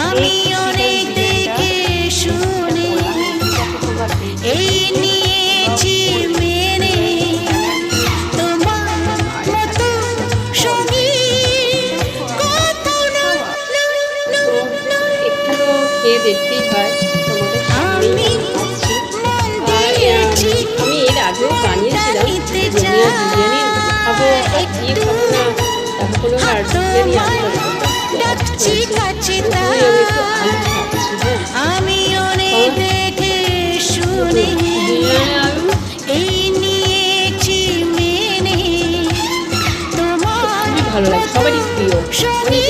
আমি অনেক দেখে শুনে এই নিয়েছি মেনে, তোমার মতো সঙ্গী কোথাও নয়, নয়, নয়, নয়। একটু তো খেয়ে দেখতেই হয়, তোমাদের সামনেই আমি খাচ্ছি। মন আর দিয়েছি আমি এর আগেও বানিয়েছিলাম জানিতে যে বিরিয়ানি খাবো আর দিয়ে একটু খাবো না, এখন হলো আর বিরিয়ানি আনতে হবে, ডাকছি কাছে প্রথমে আমি একটু আলু খাচ্ছি। হ্যাঁ, আমি অনেক দেখে শুনে বিরিয়ানি আলু এই নিয়েছি মেনে, তোমার খুবই ভালো লাগে, সবারই প্রিয়। সঙ্গী